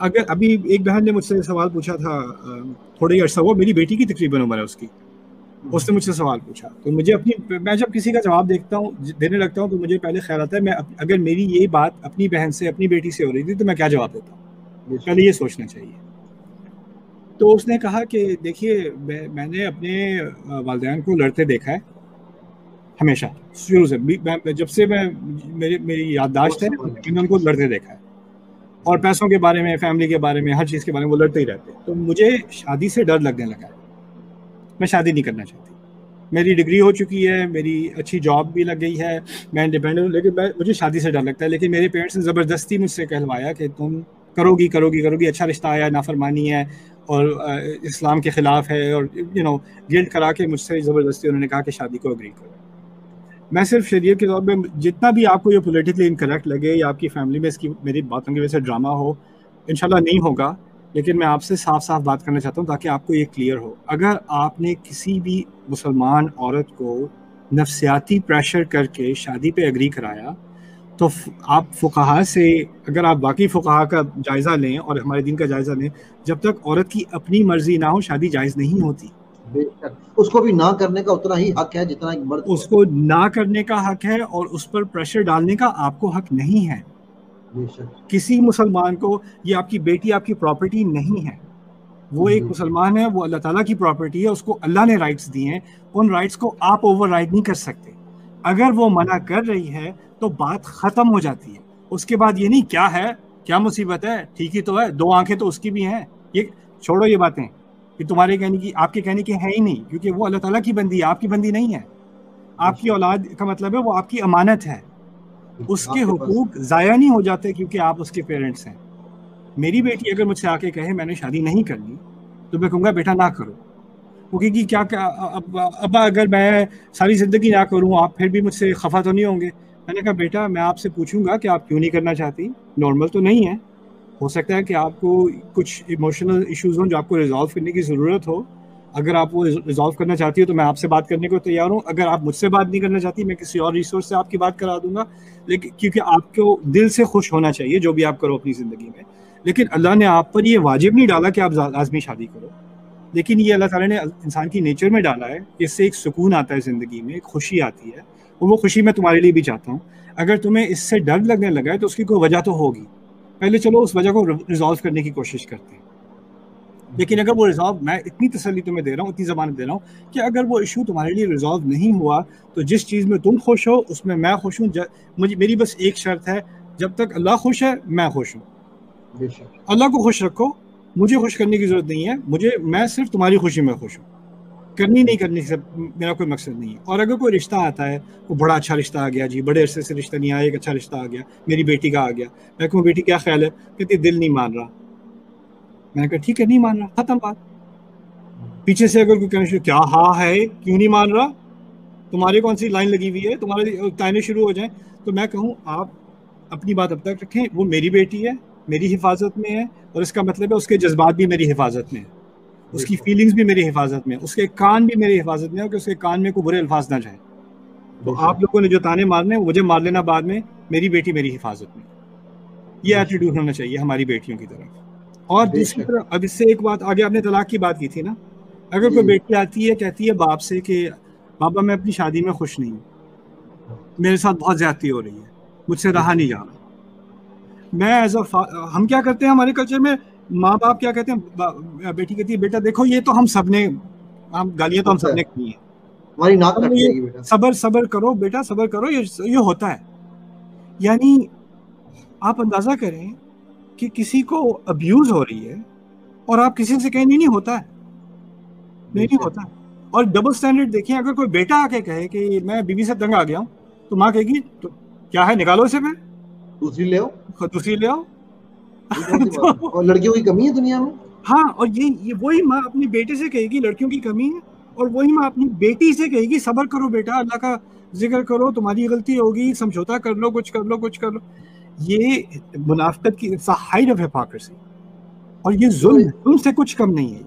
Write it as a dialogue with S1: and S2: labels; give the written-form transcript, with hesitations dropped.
S1: اگر ابھی ایک بہن نے مجھ سے سوال پوچھا تھا تھوڑے ہی عرصہ ہوا، میری بیٹی کی تقریباً عمر ہے اس کی، اس نے مجھ سے سوال پوچھا، تو مجھے میں جب کسی کا جواب دیکھتا ہوں دینے لگتا ہوں تو مجھے پہلے خیال آتا ہے اگر میری یہ بات اپنی بہن سے اپنی بیٹی سے ہو رہی تھی تو میں کیا جواب دیتا ہوں، پہلے یہ سوچنا چاہیے۔ تو اس نے کہا کہ دیکھیے میں نے اپنے والدین کو لڑتے دیکھا ہے ہمیشہ، شروع سے، جب سے میری یادداشت ہے میں نے ان کو لڑتے دیکھا ہے، اور پیسوں کے بارے میں، فیملی کے بارے میں، ہر چیز کے بارے میں وہ لڑتے ہی رہتے، تو مجھے شادی سے ڈر لگنے لگا ہے، میں شادی نہیں کرنا چاہتی، میری ڈگری ہو چکی ہے، میری اچھی جاب بھی لگ گئی ہے، میں انڈیپینڈنٹ ہوں، لیکن مجھے شادی سے ڈر لگتا ہے۔ لیکن میرے پیرنٹس نے زبردستی مجھ سے کہلوایا کہ تم کرو گی، اچھا رشتہ آیا، نافرمانی ہے اور اسلام کے خلاف ہے، اور گلٹ کرا کے مجھ سے زبردستی انہوں نے کہا کہ شادی کو اگری کرو۔ میں صرف شریعت کے طور پہ، جتنا بھی آپ کو یہ پولیٹیکلی انکریکٹ لگے یا آپ کی فیملی میں اس کی میری باتوں کی وجہ سے ڈرامہ ہو، انشاءاللہ نہیں ہوگا، لیکن میں آپ سے صاف صاف بات کرنا چاہتا ہوں تاکہ آپ کو یہ کلیئر ہو۔ اگر آپ نے کسی بھی مسلمان عورت کو نفسیاتی پریشر کر کے شادی پہ اگری کرایا تو آپ فقہا سے، اگر آپ باقی فقہا کا جائزہ لیں اور ہمارے دین کا جائزہ لیں، جب تک عورت کی اپنی مرضی نہ ہو شادی جائز نہیں ہوتی۔
S2: اس کو بھی نہ کرنے کا اتنا ہی حق ہے جتنا ایک مرد
S1: اس کو نہ کرنے کا حق ہے، اور اس پر پریشر ڈالنے کا آپ کو حق نہیں ہے۔ کسی مسلمان کو، یہ آپ کی بیٹی آپ کی پراپرٹی نہیں ہے، وہ ایک مسلمان ہے، وہ اللہ تعالیٰ کی پراپرٹی ہے، اس کو اللہ نے رائٹس دیے ہیں، ان رائٹس کو آپ اوور رائڈ نہیں کر سکتے۔ اگر وہ منع کر رہی ہے تو بات ختم ہو جاتی ہے، اس کے بعد یہ نہیں کیا ہے، کیا مصیبت ہے، ٹھیک ہی تو ہے، دو آنکھیں تو اس کی بھی ہیں، یہ چھوڑو یہ باتیں کہ تمہارے کہنے کی، آپ کے کہنے کی ہے ہی نہیں، کیونکہ وہ اللہ تعالیٰ کی بندی ہے، آپ کی بندی نہیں ہے۔ آپ کی اولاد کا مطلب ہے وہ آپ کی امانت ہے، اس کے حقوق ضائع نہیں ہو جاتے کیونکہ آپ اس کے پیرنٹس ہیں۔ میری بیٹی اگر مجھ سے آ کے کہے میں نے شادی نہیں کرنی تو میں کہوں گا بیٹا نہ کرو، وہ کہے گی کیا ابا اگر میں ساری زندگی نہ کروں آپ پھر بھی مجھ سے خفا تو نہیں ہوں گے؟ میں نے کہا بیٹا میں آپ سے پوچھوں گا کہ آپ کیوں نہیں کرنا چاہتی، نارمل تو نہیں ہے، ہو سکتا ہے کہ آپ کو کچھ ایموشنل ایشوز ہوں جو آپ کو ریزالو کرنے کی ضرورت ہو، اگر آپ وہ ریزالو کرنا چاہتی ہو تو میں آپ سے بات کرنے کو تیار ہوں، اگر آپ مجھ سے بات نہیں کرنا چاہتی میں کسی اور ریسورس سے آپ کی بات کرا دوں گا، لیکن کیونکہ آپ کو دل سے خوش ہونا چاہیے جو بھی آپ کرو اپنی زندگی میں، لیکن اللہ نے آپ پر یہ واجب نہیں ڈالا کہ آپ لازمی شادی کرو، لیکن یہ اللہ تعالیٰ نے انسان کی نیچر میں ڈالا ہے، اس سے ایک سکون آتا ہے زندگی میں، ایک خوشی آتی ہے، اور وہ خوشی میں تمہارے لیے بھی چاہتا ہوں۔ اگر تمہیں اس سے ڈر لگنے لگا ہے تو اس کی کوئی وجہ تو ہوگی، پہلے چلو اس وجہ کو ریزالو کرنے کی کوشش کرتے ہیں، لیکن اگر وہ ریزالو، میں اتنی تسلی تمہیں دے رہا ہوں، اتنی ضمانت دے رہا ہوں کہ اگر وہ ایشو تمہارے لیے ریزالو نہیں ہوا تو جس چیز میں تم خوش ہو اس میں میں خوش ہوں، میری بس ایک شرط ہے، جب تک اللہ خوش ہے میں خوش ہوں، اللہ کو خوش رکھو، مجھے خوش کرنے کی ضرورت نہیں ہے، میں صرف تمہاری خوشی میں خوش ہوں، کرنی نہیں کرنی سے میرا کوئی مقصد نہیں ہے۔ اور اگر کوئی رشتہ آتا ہے، وہ بڑا اچھا رشتہ آ گیا، جی بڑے عرصے سے رشتہ نہیں آیا، ایک اچھا رشتہ آ گیا، میری بیٹی کا آ گیا، میں کہوں بیٹی کیا خیال ہے، کہتی دل نہیں مان رہا، میں نے کہا ٹھیک ہے نہیں مان رہا، ختم بات۔ پیچھے سے اگر کوئی کہنا کیا ہاں ہے کیوں نہیں مان رہا، تمہاری کون سی لائن لگی ہوئی ہے، تمہارے تانے شروع ہو جائیں، تو میں کہوں آپ اپنی بات اب تک رکھیں، وہ میری بیٹی ہے، میری حفاظت میں ہے، اور اس کا مطلب ہے اس کے جذبات بھی میری حفاظت میں ہیں، اس کی فیلنگز بھی میری حفاظت میں، اس کے کان بھی میری حفاظت میں ہے کہ اس کے کان میں کوئی برے الفاظ نہ جائیں۔ تو آپ لوگوں نے جو تانے مارنے مجھے مار لینا بعد میں، میری بیٹی میری حفاظت میں، یہ ایٹیٹیوڈ ہونا چاہیے ہماری بیٹیوں کی طرف۔ اور دوسری طرف اب اس سے ایک بات آگے، آپ نے طلاق کی بات کی تھی نا، اگر کوئی بیٹی آتی ہے کہتی ہے باپ سے کہ بابا میں اپنی شادی میں خوش نہیں ہوں، میرے ساتھ بہت زیادتی ہو رہی ہے، مجھ سے رہا نہیں جا رہا، میں ہم کیا کرتے ہیں ہمارے کلچر میں، ماں باپ کیا کہتے ہیں، بیٹی کہتی ہے بیٹا دیکھو یہ تو ہم سب نے، گالیاں تو ہم سب نے کی ہیں،
S2: ہماری ناک کٹ جائے گی بیٹا،
S1: صبر کرو بیٹا صبر کرو، یہ ہوتا ہے۔ یعنی آپ اندازہ کریں کہ کسی کو ابیوز ہو رہی ہے اور آپ کسی سے کہیں نہیں ہوتا ہے، نہیں ہوتا ہے۔ اور ڈبل سٹینڈرڈ دیکھیں، اگر کوئی بیٹا آ کے کہے کہ میں بیوی سے تنگ آ گیا ہوں تو ماں کہے گی تو کیا ہے نکالو اسے، پھر دوسری لے آؤ۔
S2: اور لڑکیوں کی کمی ہے دنیا میں،
S1: ہاں، اور یہ وہی ماں اپنی بیٹے سے کہے گی لڑکیوں کی کمی ہے، اور وہی ماں اپنی بیٹی سے کہے گی صبر کرو بیٹا، اللہ کا ذکر کرو، تمہاری غلطی ہوگی، سمجھوتا کر لو، کچھ کر لو۔ یہ منافقت کی ہائٹ آف ہپوکریسی، اور یہ ظلم سے کچھ کم نہیں ہے۔